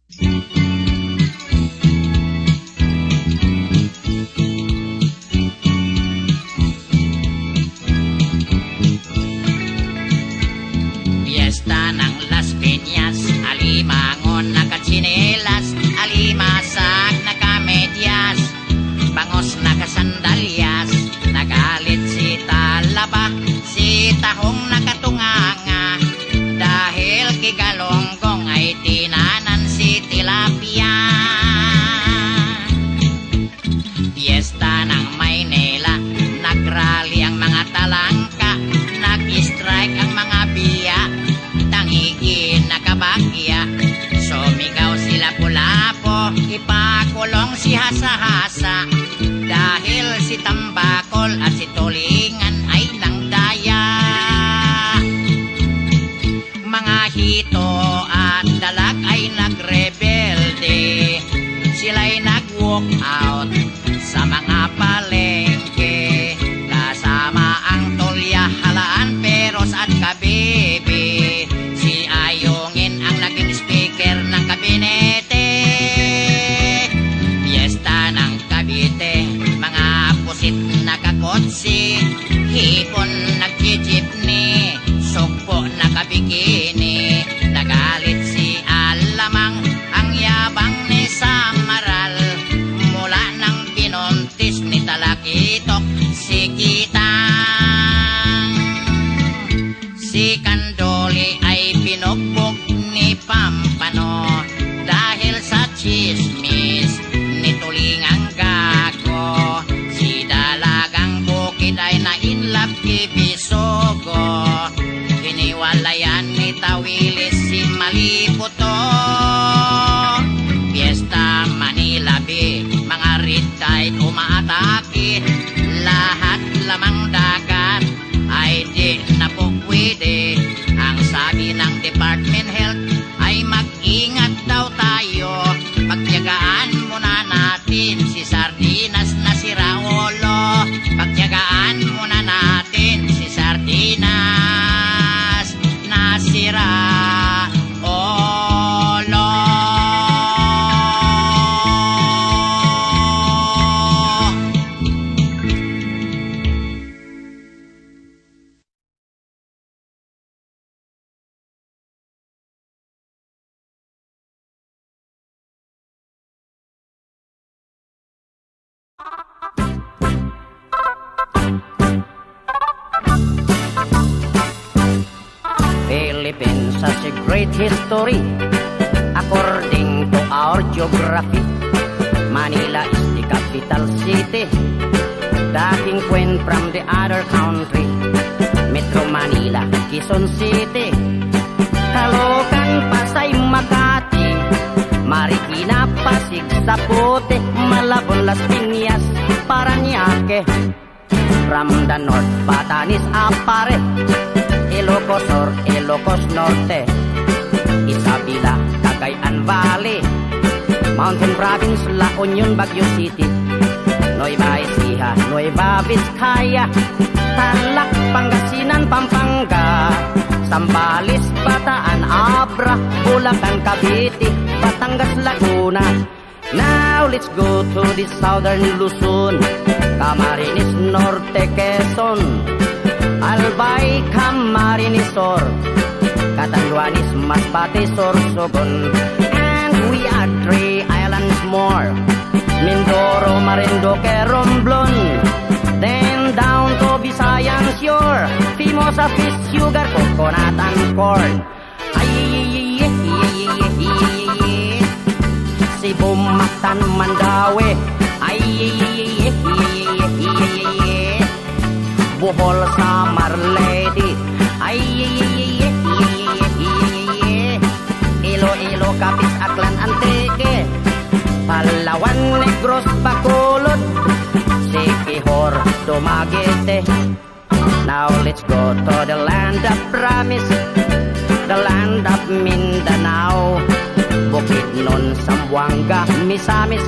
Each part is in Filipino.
Fiesta ng Las Piñas, alimangon nakatsinelas, alimasag nakamedyas, bangos nakasandalyas, nagalit si Talaba, si Tahong nakatunganga, dahil kigalonggong ay tinanan si Tilapia. Fiesta ng Maynila, nagrally ang mga talangka, nag-strike ang mga biya, tangigi nakabakya, sumigaw si Lapu-Lapu, ipakulong si Hasa-Hasa, dahil si Tambakol at si Tulingan ay nangdaya. Mga hito at dalag ay nagrebelde, sila'y nag-walk out sa mga palengke, kasama ang Tulya, Halaan, Peros at Kabibi. Si Ayungin ang naging speaker ng kabinete. Fiesta ng Cavite, mga pusit nakakotsi, hipon nagjeepney, sugpo nakabikini, nagalit si Alamang, ang yabang ni Samaral, mula nang binuntis ni Talakitok si Kitang. Si Kandoli ay pinugbog ni Pampano, dahil sa chismis ni Tulingang gago. Si Dalagang Bukid ay na-inlove kay Bisogo, hiniwalayan ni Tawilis si Maliputo. Fiesta Manila Bay, mga red tide umaatake, lahat lamang dagat ay di na po pwede. Ang sabi ng Department Health ay mag-ingat daw tayo, pagtiyagaan muna natin si Sardinas na si Raolo, pagtiyagaan muna natin si Sardinas na si Raolo. Philippines has a great history according to our geography. Manila is the capital city, the king queen from the other country. Metro Manila, Quezon City, Caloocan, Pasay, Makati, Marikina, Pasig, Zapote, Malabon, Las Piñas, Parañaque. From the north, Batanes, Apare, Ilocos Sur, Ilocos Norte, Isabela, Cagayan Valley, Mountain Province, La Union, Baguio City, Nueva Ecija, Nueva Vizcaya, Tarlac, Pangasinan, Pampanga, Zambales, Bataan, Abra, Bulacan, Cavite, Batangas, Laguna. Now let's go to the southern Luzon, Camarines Norte, Quezon, Albay, Camarines Sur, Catanduanes, Masbate, Sorsogon, and we are 3 islands more, Mindoro, Marinduque, Romblon, then down to Visayan shore, Fimosa, fish, sugar, coconut, and corn. Cebu, Mactan, Mandaue, Bohol, Samar, Leyte, Iloilo, Capiz, Aklan, Antique, Palawan, Negros, Bacolod, Siquijor, Dumaguete. Now let's go to the land of promise, the land of Mindanao, Bukidnon, Zamboanga, Misamis,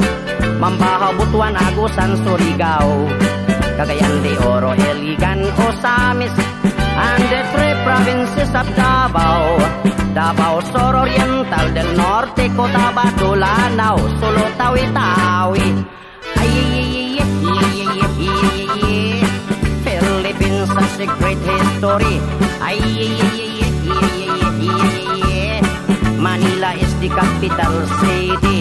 Mambahaw, Butuan, Agusan, Surigao, Cagayan de Oro, Iligan, Osamis, and the 3 provinces of Davao, Davao Sur, Oriental del Norte, Norte, Cotabato, Lanao, Solo, Tawi-Tawi. Philippines has a great history. Manila is the capital city.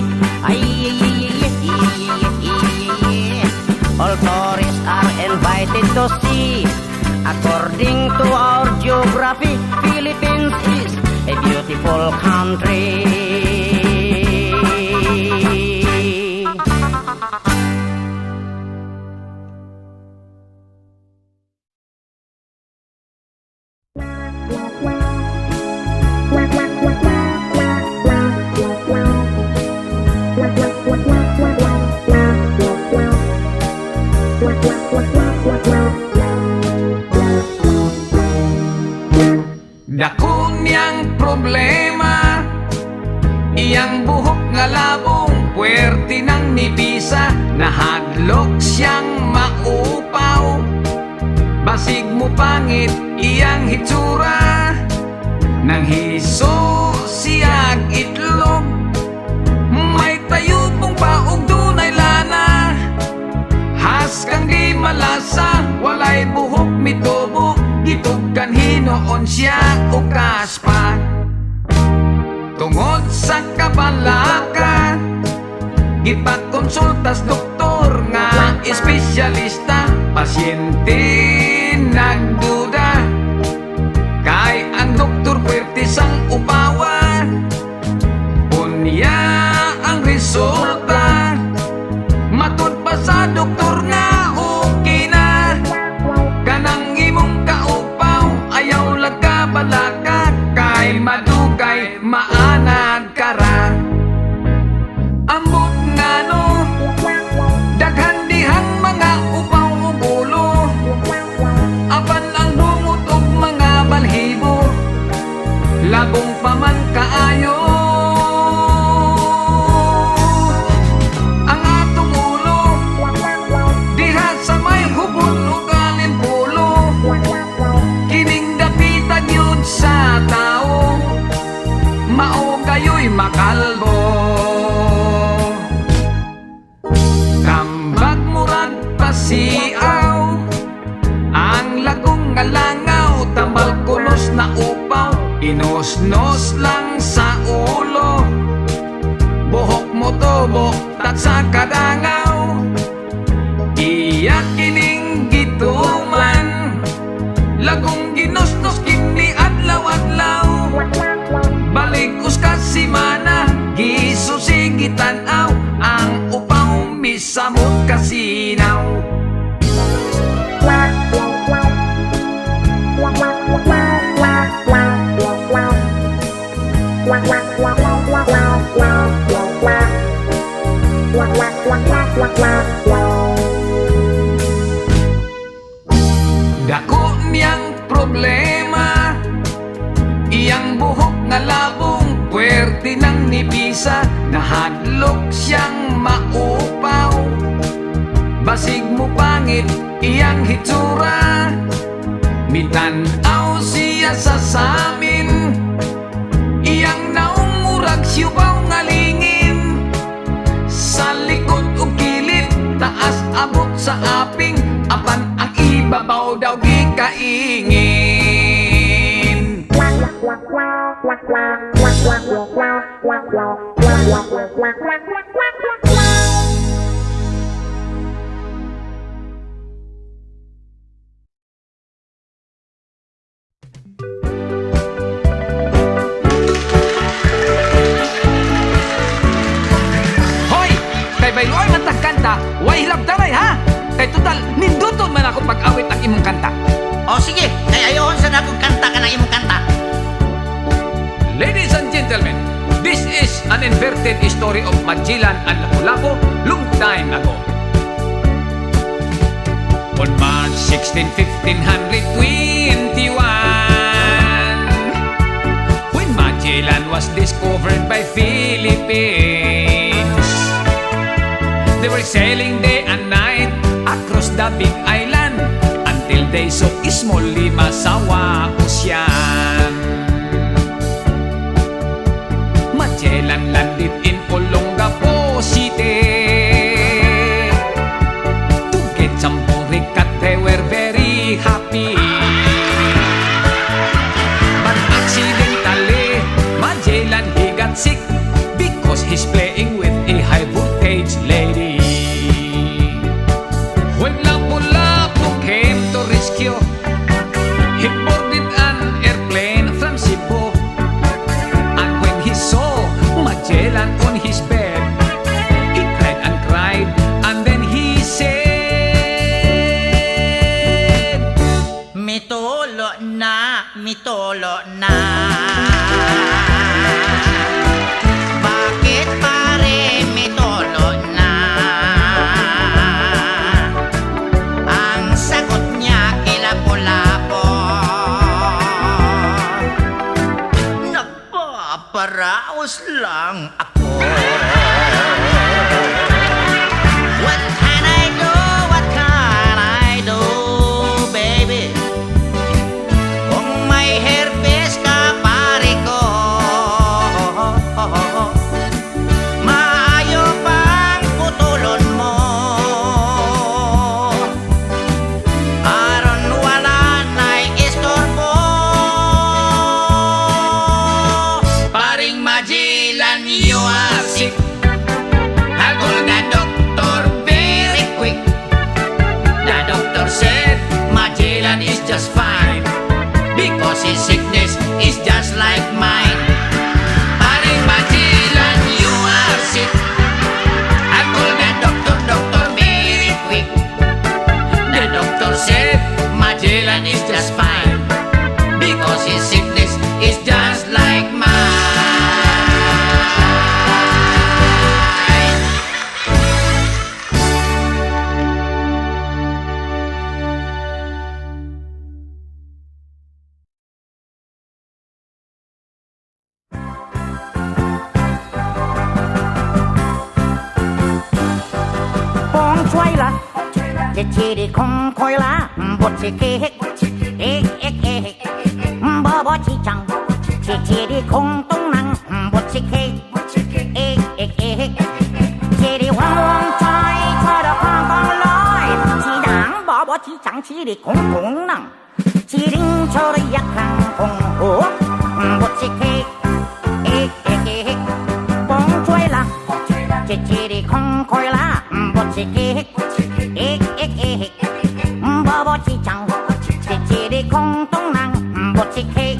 All tourists are invited to see. According to our geography, Philippines is a beautiful country. Dako niyang problema, iyang buhok nga labong, puwerte ng nibisa, nahadlok siyang maupaw. Basig mo pangit iyang hitsura, nang hiso siyag itlog. May tayubong paog dunay lana, has kang di malasa, walay buhok mitubo. Gitog kan hinoon siya o kaspa. Tungod sa kabalaka, gipakonsultas doktor nga espesyalista. Pasyente nagduda, kay ang doktor puwerte sang upawa. Unya ang resulta, matud pa sa doktor nga okay na. Kanang imong kaupaw, ayaw lagkabalaka, kay madugay maanag kara. Ambot nga no, daghan dihang mga upaw o ulo, apan ang bungot og mga balhibo, labong paman kaayo. Ang atong ulo, diha sa may hubot o galimpulo, kining dapitan yun sa tao, mao kayo'y makalbo. Tambag murag pasiaw, ang lagong ngalangaw, tambal kulos na upaw, inosnos lang sa ulo. Buhok mo tubo, tat sa kadangaw, iyak kining gituman, lagong ginosnos kini adlaw-adlaw. Balikos ka simana, gisusigitan aw, ang upaw misamot kasinaw. Dako niyang problema, iyang buhok nga labong, puwerte ng nibisa, nahadlok siyang maupaw. Basig mo pangit iyang hitsura, mitanaw siya sa samin, iyang naungurag siyubaw nga lingin. Sa likod o kilid, taas abot sa aping, apan ang ibabaw daw gikaingin. Hoy! Kay bayloy man tagkanta, way hilab taray ha! Kay total, ninduton man ako pag-awit ang imong kanta. O sige, kay ayoon sa nakong kanta ka ng imong kanta. Ladies and gentlemen, this is an inverted story of Magellan and Lapu-Lapu long time ago. On March 16, 1521, when Magellan was discovered by Philippines, they were sailing day and night across the big island until they saw Ismol Lima Sawa Ocean. Magellan tulo na. Bakit pare may tulo na? Ang sagot niya kilapo-lapo. Nagpaparaos lang ako. What can I do? What can I do, baby? Kung may herpes ka, pare ko, maayo bang putulon mo? Aron wala na'y istorbo. Paring Magellan, you are sick. I called the doctor very quick. The doctor said Magellan is just fine, because his sickness is just like mine. Paring Magellan, you are sick. I called the doctor very quick. The doctor said Magellan is just fine, because his sickness is just like mine. Con xoay là chị đi không khói lá bột chị kê hết bó bó chị chẳng chị đi không tung năng bột chị kê chị đi hoang hoang trai cho được con lối chị đáng bó bó chị chẳng chị đi không năng chị đinh cho đi giặc hàng không hổ bột chị kê con xoay là chị đi không khói lá bột chị kê bó bó chị chẳng chị đi không tung năng bột chị kê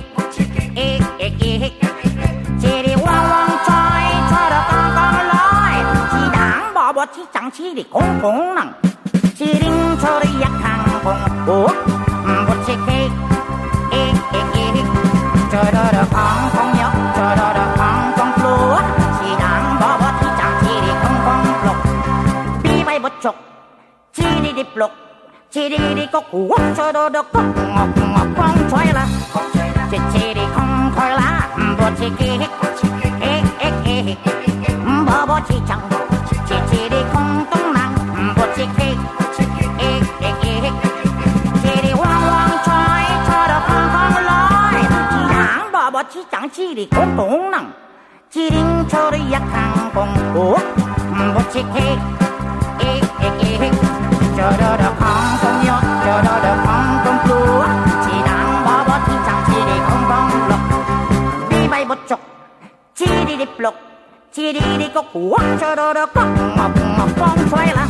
chị đi hoang hoang trai cho được con lối chị đáng bó bó chị chẳng chị đi không năng chị đinh cho đi giặc hàng không hổ bột chị kê cho đó được không nhớ cho đó được không lúa chị đáng bó bó chị chẳng chị đi không lục bi bay bột chục chị đi lục chị đi có củ cho đó được có ngọc con xoay là chị đi không khói lá bột chị kê bó bó chị chẳng chị đi không tung năng bột chị kê chị đi hoang hoang trai cho được con lối chị đáng bó bó chị chẳng chị đi không tung năng chị đinh cho đi giặc hàng không hổ bột chị kê cho đó được không nhớ cho đó được không lúa chị đáng bó bó chị chẳng chị đi không lục đi bay bột chục chị đi lục chị đi có củ cho đó được có ngọc con xoay là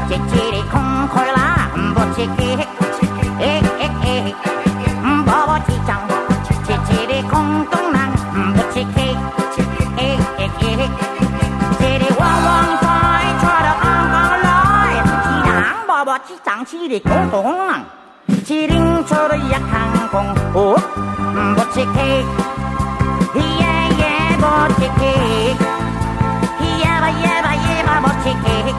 chị đi không khói lá bột chị kê bó bó chị chẳng chị đi không tung năng bột chị kê chị đi hoang hoang trai cho được con lối chị đáng bó bó chị chẳng chị đi không tung năng chị đinh cho đi giặc hàng không hổ bột chị kê bột chị kê bột chị kê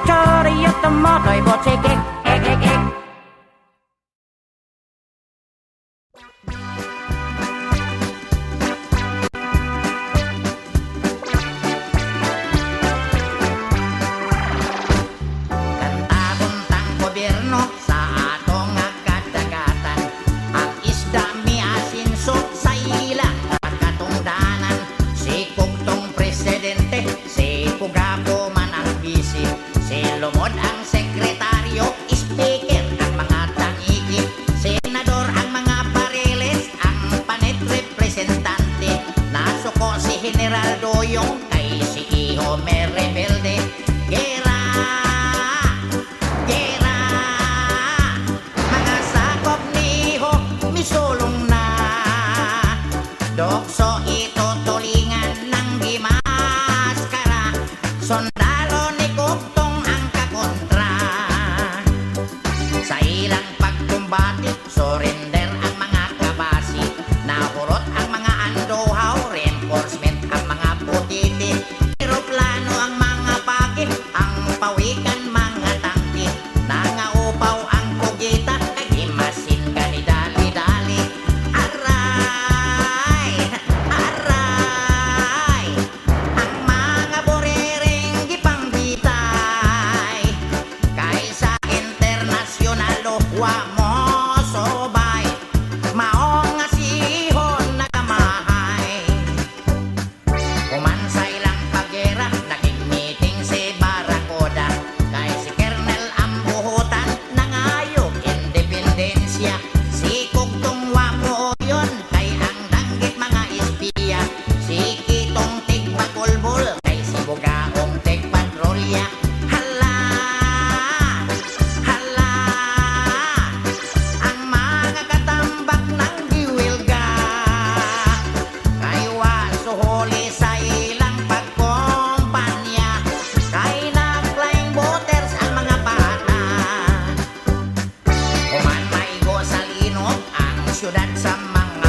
cho đi giặc tầm mơ đời bột chị kê Kanta-kuntang gobyerno sa atong kadagatan, ang isda miasinso sa ila katungdanan. Si Kugtong presidente, si Pugapo man ang bisi, si Lumod ang sekretaryo, speaker ang mga tangiki, senador ang mga pareles, ang panit representante, nasuko si General Doyong, kay si Iho may rebelde. Gera, mga sakop ni Iho misulong na, dokso ito tulingan ng gimaskara, sundalo ni Kugtong ang kakontra. Sa ilang pagkumbati, surrender ang mga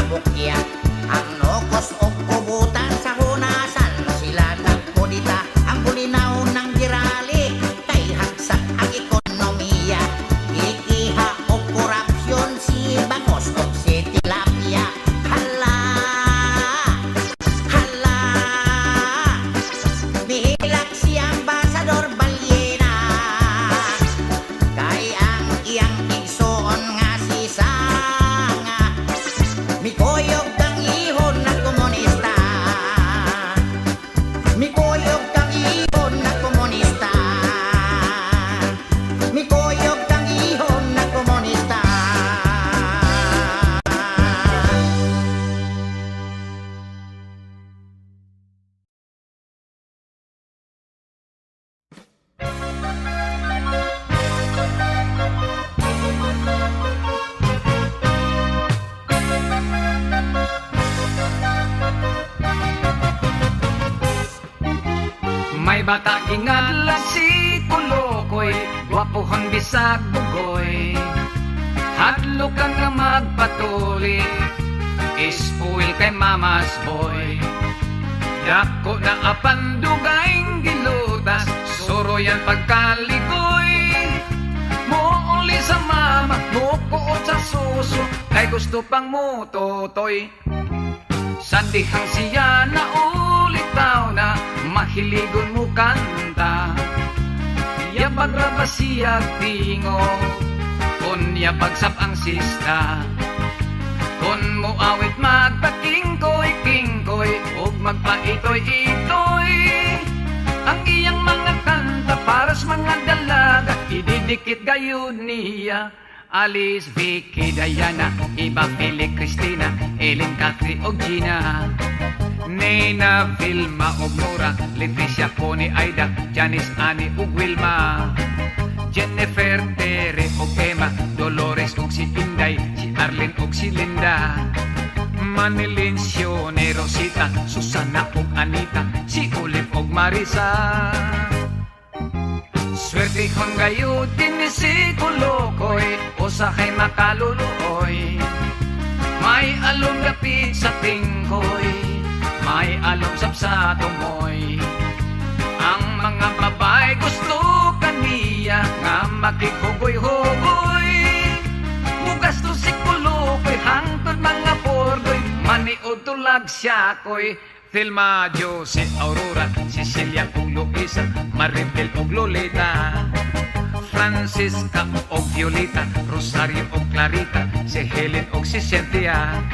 mabukya. Ang nokos o kubutan sa hunasan, sila nagkudita. Ang bulinaw ng girali, kay hagsak ang ekonomiya. Ikiha o korupsyon, si bangos o si tilapia. Hala, hala, nihilak si Ambasador Balyena, kay ang iyang igsoon nga si Sanga, mikoyog kang ihon na komunista, mikoyog kang ihon na komunista, mikoyog kang ihon na komunista. May bata gingadla si Kulokoy, gwapuhang bisag bugoy. Hadlo ka nga magpatuli, ispuil kay mama's boy. Dako na apandugayng gilutas, suro yan pagkaligoy. Muuli sa mama, mukuot sa suso, kay gusto pang mutotoy. Sandihang siya na ulitaw na, mahiligon mo kanta. Yabag rabasiyag tingo, kun yabag ang sista. Kun mo awit magpakingkoy-kingkoy, ug magpaitoy-itoy. Ang iyang mga kanta para sa mga dalaga, ididikit gayud niya. Alice, Vicky, Diana, Iba, Pili, Christina, Ellen, Cathy, og Gina, Nena, Vilma, og Nora, Leticia, Connie, Aida, Janice, Annie, og Wilma, Jennifer, Tere, og Emma, Dolores, og si Inday, si Arlene, og si Linda, Manilin, Sione, Rosita, Susana, og Anita, si Olive, og Marisa. Swerte kong gayo din ni si Kulokoy, o sa kay makaluluoy. May along gapit sa tingkoy, may along sa tumoy. Ang mga babay gusto kaniya nga makikugoy-hugoy. Mugas to si Kulokoy, hangtod mga pordoy, maniod tulag siya koy. Thelma, Jose, Aurora, Cecilia ug Luisa, Maribel ug Lolita, Francisca ug Violeta, Rosario ug Clarita, si Helen ug si Cynthia,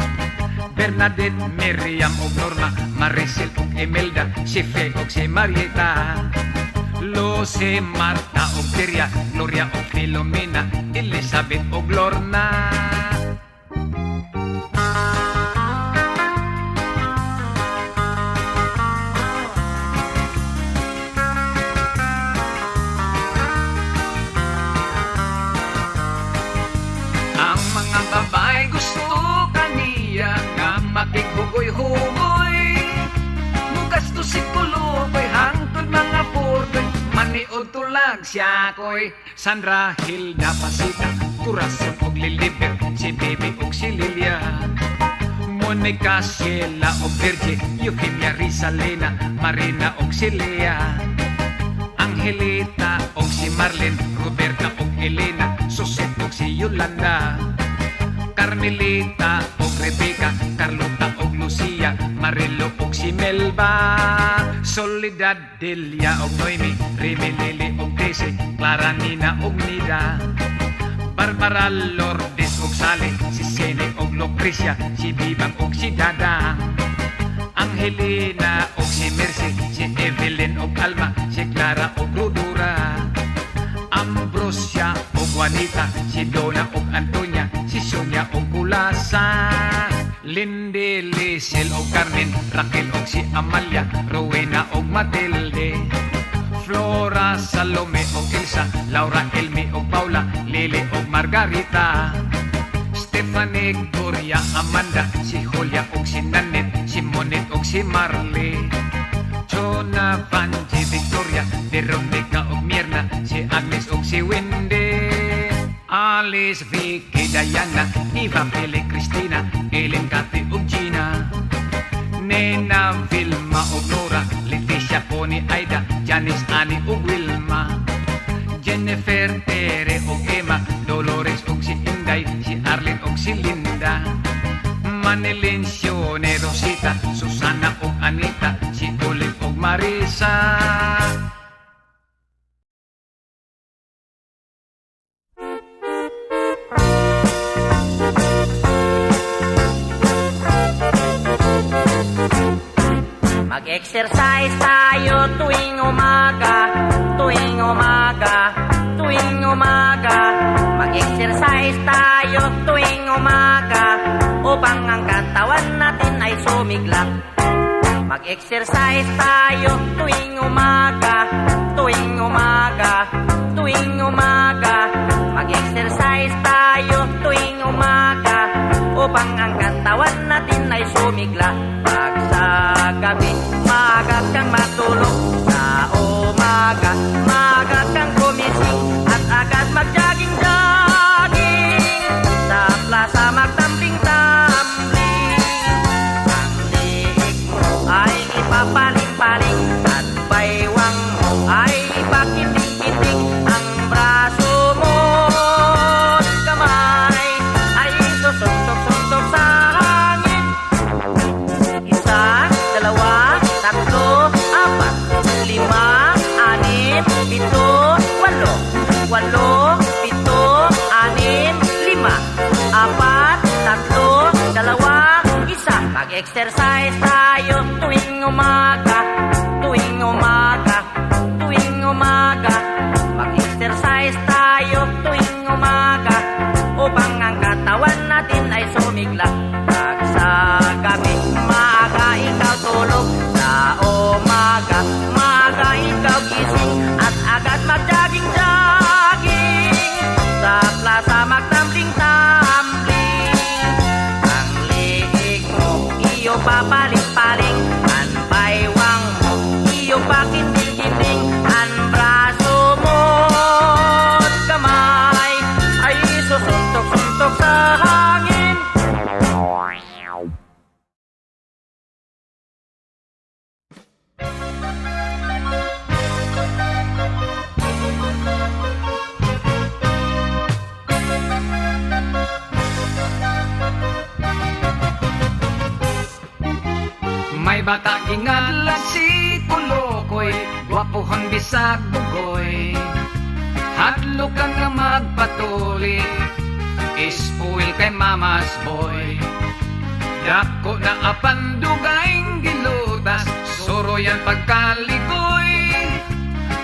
Bernadette, Miriam ug Norma, Maricel ug Imelda, si Fe ug si Marieta, Lucy, Marta ug Tiria, Gloria ug Filomena, Elizabeth ug Lorna. Babay gusto kaniya nga makikugoy-hugoy. Mugas to si Kulokoy, hangtod mga portoy, maniod tulag siya koy. Sandra, Hilda, Pasita, Corazon og Liliber, si Baby og si Lilia, Monica, Sheila og Virgie, Eugenia, Rizalena, Marina og si Lea, Angelita og si Marlene, Roberta og Elena, Suset og si Yolanda, Carmelita og Rebecca, Carlota og Lucia, Marilo og si Melba, Soledad, Delia og Noemi, Remy, Lily og Daisy, Clara, Nina og Nida, Barbara, Lourdes og Sally, si Sene og Lucrecia, si Bibang og si Dada, Angelina og si Mercy, si Evelyn og Alma, si Clara og Rudura, Ambrosia og Juanita, si Donna og Antonia, si Sonia og Kulasa, Lindy, Liesel og Carmen, Raquel og si Amalia, Rowena og Matilde, Flora, Salome og Elsa, Laura, Elmi og Paula, Lily og Margarita, Stephanie, Gloria, Amanda, si Julia og si Nanette, si Monet og si Marley, Jonah, Vanji, Victoria, Veronica og Mirna, si Agnes og si Wendy, Alice, Vicky, Diana, Eva, Pele, Christina, Ellen, Cathy Manilencio, Rosita, Susana o Anita, si Olive o Marisa. Mag-exercise tayo tuwing umaga, tuwing umaga, tuwing umaga. Mag-exercise tayo tuwing umaga, upang ang katawan natin ay sumigla. Mag-exercise tayo tuwing umaga, tuwing umaga, tuwing umaga. Mag-exercise tayo tuwing umaga, upang ang katawan natin ay sumigla. Pag sa gabi, maaga kang matulog, sa umaga, maaga kang gumising, at agad mag-jogging-jogging, sa plaza magtambling-tambling. Ang liig mo ay ipapaling-paling, at baywang mo ay ipakiting-kiting. Ang braso mo at kamay ay susuntok-suntok sa hangin. Isa, dalawa, tatlo, apat, lima, anim, pito, walo. Walo, pito, anim, lima, apat, tatlo, dalawa, isa. Mag-exercise tayo tuwing umaga, tuwing umaga, tuwing umaga. Mag-exercise tayo tuwing umaga, upang ang katawan natin ay sumigla. Pag sa gabi, maaga ikaw tulog, sa umaga, maaga ikaw gising, at agad mag-jogging-jogging, sa plaza magtambling-tambling. Ang liig mo iyo papaling-paling, ang baywang mo iyo pakiting-kiting. Ang braso mo at kamay ay susuntok-suntok sa hangin. May bata ingadla si Kulokoy, gwapohang bisag bugoy. Hadlo ka nga magpatuli, ispuil kay mama's boy. Dako na apandugayng gilutas, suro yan pagkalikoy.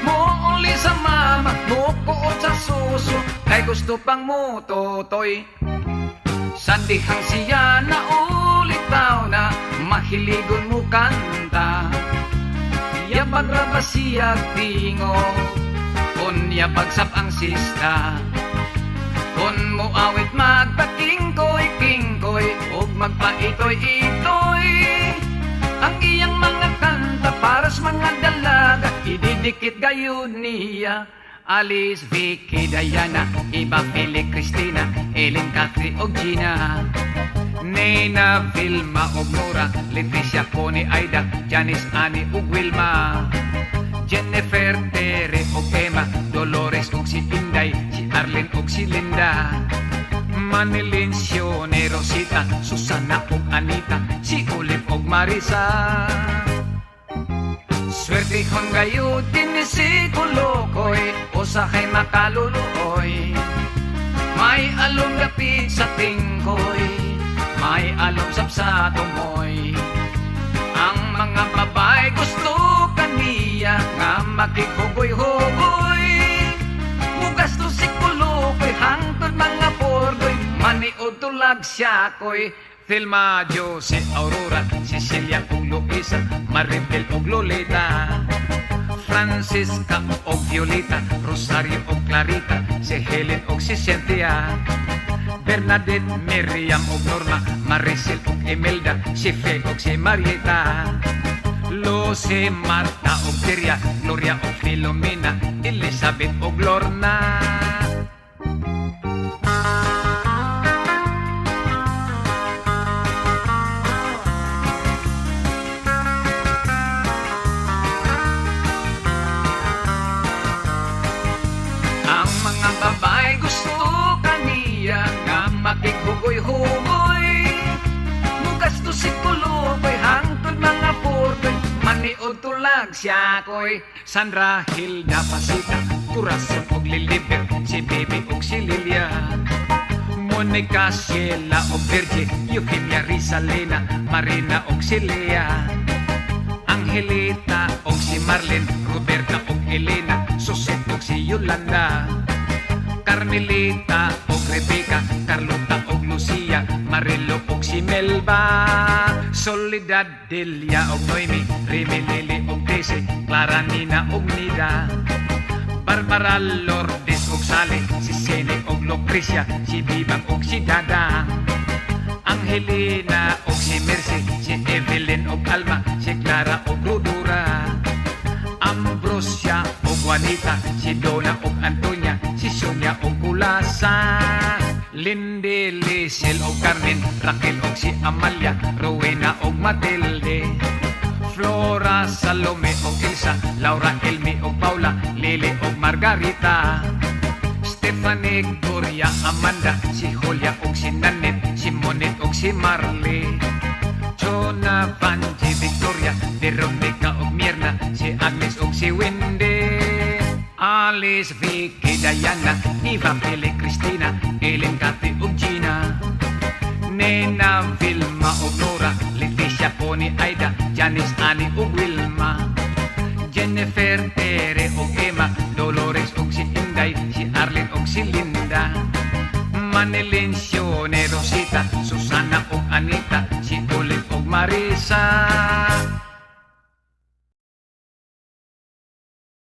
Muuli sa mama, mukuot sa suso, kay gusto pang mutotoy. Sandihang siya na ulitaw na, mahiligon mo kanta. Yabag rabasiyag tingo, kun yabagsap ang sista. Kun mo awit magpatingkoy-kingkoy, ug magpaitoy-itoy. Ang iyang mga kanta paras mga dalaga, ididikit gayud niya. Alice, Vicky, Diana, Iba, Pili, Christina, Ellen, Cathy, og Gina. Nena, Vilma, og Nora, Leticia, Connie, Aida, Janice, Annie, ug Wilma. Jennifer, Tere, og Emma, Dolores, og si Inday, si Arlene, og si Linda. Manilencio, Rosita, Susana, og Anita, si Olive, og Marisa. Swerte hon gayo din ni si Kulokoy, o sa kay makaluluoy. May alom dapit sa tingkoy, may alom sap sa tumoy. Ang mga babay gusto kaniya, nga makikugoy-hugoy. Mugas to si Kulokoy, hangtod mga porgoy, maniod tulag siya koy. Thelma, Jose, Aurora, Cecilia ug Luisa, Maribel ug Lolita, Francisca ug Violeta, Rosario ug Clarita, si Helen ug si Cynthia, Bernadette, Miriam ug Norma, Maricel ug Imelda, si Fe ug si Marieta, Lucy, Marta ug Tiria, Gloria ug Filomena, Elizabeth ug Lorna. Babay gusto kaniya nga makikhugoy-hugoy. siyakoy Sandra, Hilda, Pasita, Corazon og Lilibet, si Baby og si Lilia, Monica, Sheila og Virgie, Eugenia, Rizalena, Marina og si Lea, Angelita og si Marlene, Roberta og Elena, Suset og si Yolanda, Carmelita og Rebecca, Carlota og Lucia, Marilo og si Melba, Soledad, Delia og Noemi, Remy, Lily og Daisy, Clara, Nina og Nida, Barbara, Lourdes og Sally, si Sene og Lucrecia, si Bibang og si Dada, Angelina og si Mercy, si Evelyn og Alma, si Clara og Rudura, Ambrosia og Juanita, si Donna og Antonia, si Sonia og Kulasa, Lindy, Liesel og Carmen, Raquel og si Amalia, Rowena og Matilde, Flora, Salome og Elsa, Laura, Elmi og Paula, Lily og Margarita, Stephanie, Gloria, Amanda, si Julia og si Nanette, si Monet og si Marley, Jonah, Vanji, Victoria, Veronica og Mirna, si Agnes og si Wendy, Alice, Vicky, Diana, Eva, Feli, Christina, Ellen, Cathy og Gina, Nena, Vilma og Nora, Leticia, Pony, Aida, Janice, Annie og Wilma, Jennifer, Tere og Emma, Dolores og si Inday, si Arlene og si Linda, Manilyn, Sione, Rosita, Susana og Anita, si Olive og Marisa,